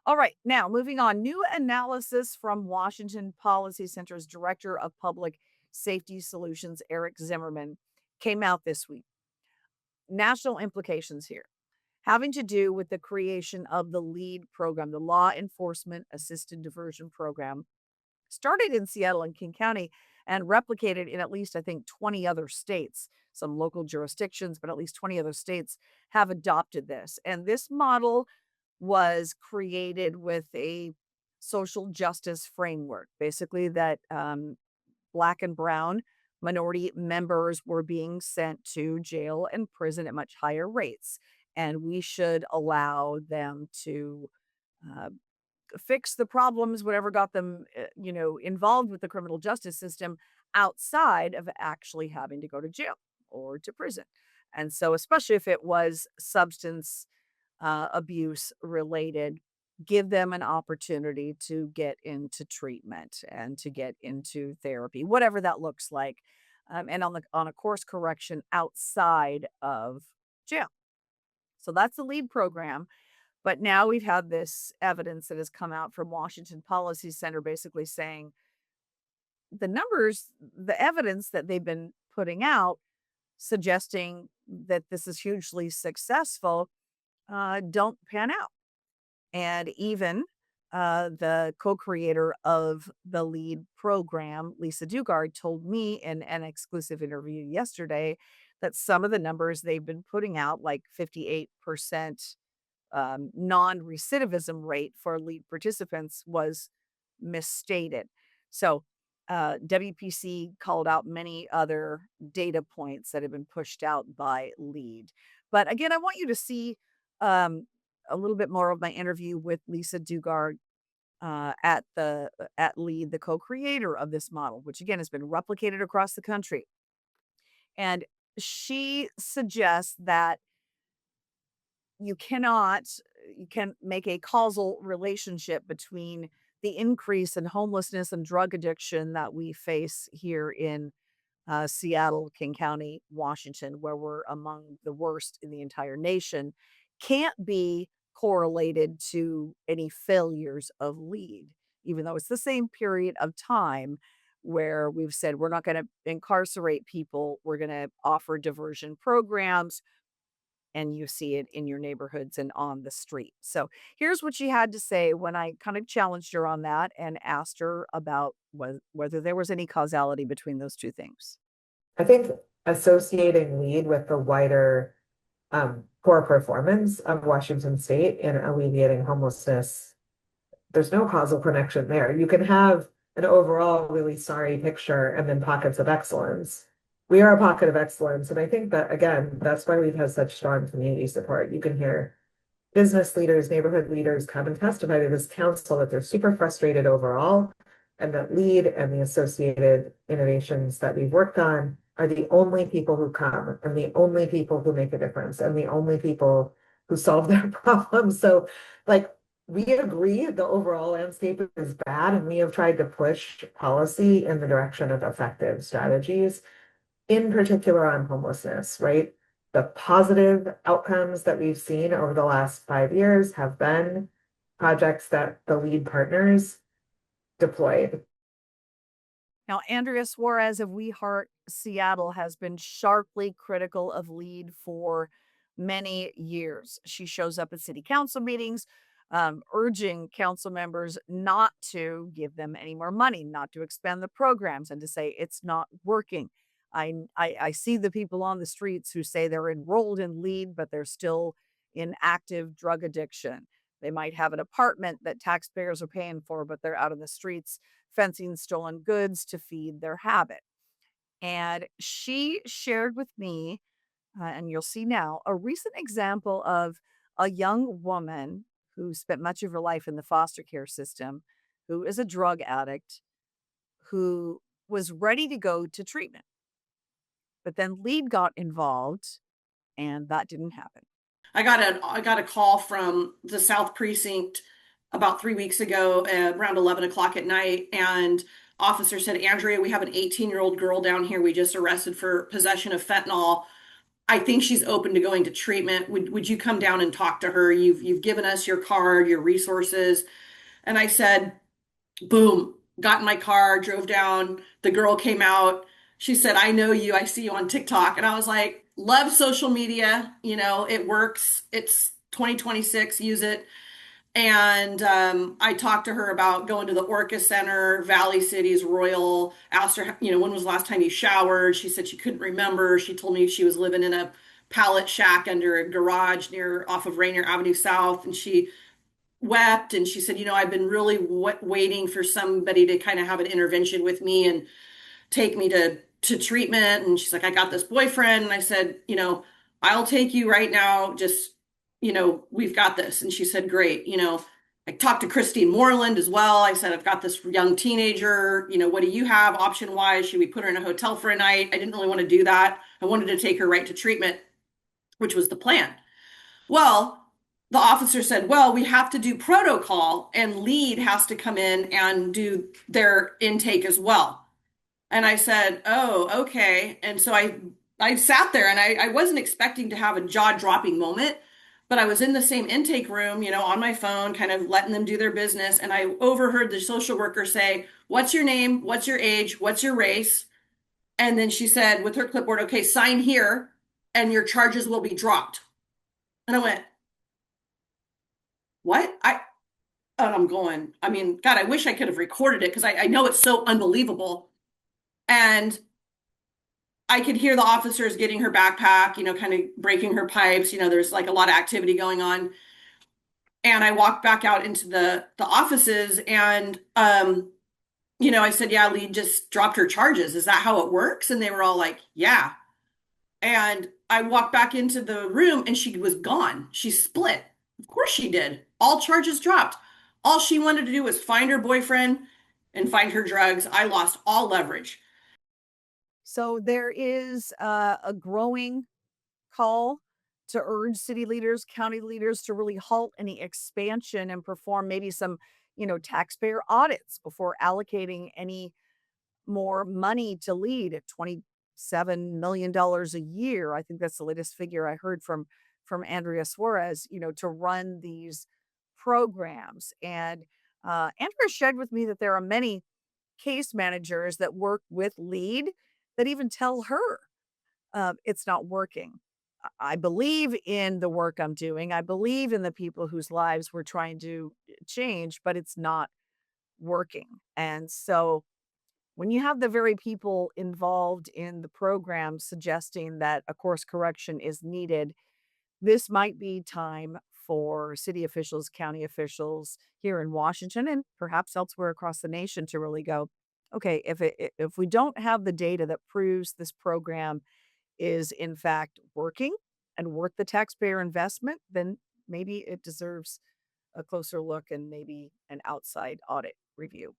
All right, now moving on. New analysis from Washington Policy Center's Director of Public Safety Solutions, Eric Zimmerman, came out this week. National implications here, having to do with the creation of the LEAD program, the Law Enforcement Assisted Diversion program, started in Seattle and King County and replicated in at least, I think, 20 other states. Some local jurisdictions, but at least 20 other states have adopted this. And this model was created with a social justice framework, basically, that Black and brown minority members were being sent to jail and prison at much higher rates. And we should allow them to uh, fix the problems, whatever got them, involved with the criminal justice system outside of actually having to go to jail or to prison. And so, especially if it was substance abuse related, give them an opportunity to get into treatment and to get into therapy, whatever that looks like, and on a course correction outside of jail. So that's the LEAD program. But now we've had this evidence that has come out from Washington Policy Center basically saying the numbers, the evidence that they've been putting out suggesting that this is hugely successful, don't pan out. And even the co creator of the LEAD program, Lisa Daugaard, told me in an exclusive interview yesterday that some of the numbers they've been putting out, like 58% non recidivism rate for LEAD participants, was misstated. So, WPC called out many other data points that have been pushed out by LEAD. But again, I want you to see um, a little bit more of my interview with Lisa Daugaard at LEAD, the co-creator of this model, which again has been replicated across the country. And she suggests that you cannot you can make a causal relationship between the increase in homelessness and drug addiction that we face here in Seattle, King County, Washington, where we're among the worst in the entire nation, can't be correlated to any failures of LEAD, even though it's the same period of time where we've said we're not going to incarcerate people, we're going to offer diversion programs, and you see it in your neighborhoods and on the street. So here's what she had to say when I kind of challenged her on that and asked her about whether there was any causality between those two things. I think associating LEAD with the wider poor performance of Washington State in alleviating homelessness, there's no causal connection there. You can have an overall really sorry picture and then pockets of excellence. We are a pocket of excellence. And I think that, again, that's why we've had such strong community support. You can hear business leaders, neighborhood leaders come and testify to this council that they're super frustrated overall, and that LEAD and the associated innovations that we've worked on are the only people who come and the only people who make a difference and the only people who solve their problems. So, like, we agree the overall landscape is bad, and we have tried to push policy in the direction of effective strategies, in particular on homelessness, right? The positive outcomes that we've seen over the last 5 years have been projects that the LEAD partners deployed. Now, Andrea Suarez of We Heart Seattle has been sharply critical of LEAD for many years. She shows up at city council meetings, urging council members not to give them any more money, not to expand the programs, and to say it's not working. I see the people on the streets who say they're enrolled in LEAD, but they're still in active drug addiction. They might have an apartment that taxpayers are paying for, but they're out in the streets fencing stolen goods to feed their habit. And she shared with me, and you'll see now, a recent example of a young woman who spent much of her life in the foster care system, who is a drug addict, who was ready to go to treatment. But then LEAD got involved, and that didn't happen. I got a call from the South Precinct about 3 weeks ago, around 11 o'clock at night, and officer said, "Andrea, we have an 18-year-old girl down here we just arrested for possession of fentanyl. I think she's open to going to treatment. Would you come down and talk to her? You've given us your card, your resources." And I said, boom, got in my car, drove down. The girl came out. She said, "I know you. I see you on TikTok." And I was like, love social media. It works. It's 2026. Use it. And I talked to her about going to the Orca Center, Valley Cities, Royal. Asked her, when was the last time you showered? She said she couldn't remember. She told me she was living in a pallet shack under a garage off of Rainier Avenue South. And she wept and she said, "I've been really waiting for somebody to kind of have an intervention with me and take me to treatment." And she's like, "I got this boyfriend." And I said, "I'll take you right now. Just, we've got this." And she said, "Great." I talked to Christine Moreland as well. I said, "I've got this young teenager. What do you have option wise? Should we put her in a hotel for a night?" I didn't really want to do that. I wanted to take her right to treatment, which was the plan. Well, the officer said, "Well, we have to do protocol and lead has to come in and do their intake as well." And I said, "Oh, okay." And so I sat there and I wasn't expecting to have a jaw-dropping moment, but I was in the same intake room, on my phone, kind of letting them do their business. And I overheard the social worker say, "What's your name? What's your age? What's your race?" And then she said with her clipboard, "Okay, sign here and your charges will be dropped." And I went, "What?" And I'm going, I mean, God, I wish I could have recorded it because I know it's so unbelievable. And I could hear the officers getting her backpack, kind of breaking her pipes. There's like a lot of activity going on. And I walked back out into the offices and I said, "Yeah, Lee just dropped her charges. Is that how it works?" And they were all like, "Yeah." And I walked back into the room and she was gone. She split. Of course she did. All charges dropped. All she wanted to do was find her boyfriend and find her drugs. I lost all leverage. So there is a growing call to urge city leaders, county leaders to really halt any expansion and perform maybe some, taxpayer audits before allocating any more money to lead at $27 million a year. I think that's the latest figure I heard from Andrea Suarez, to run these programs. And Andrea shared with me that there are many case managers that work with lead that even tell her it's not working. I believe in the work I'm doing. I believe in the people whose lives we're trying to change, but it's not working. And so when you have the very people involved in the program suggesting that a course correction is needed, this might be time for city officials, county officials here in Washington and perhaps elsewhere across the nation to really go, okay, if we don't have the data that proves this program is in fact working and worth the taxpayer investment, then maybe it deserves a closer look and maybe an outside audit review.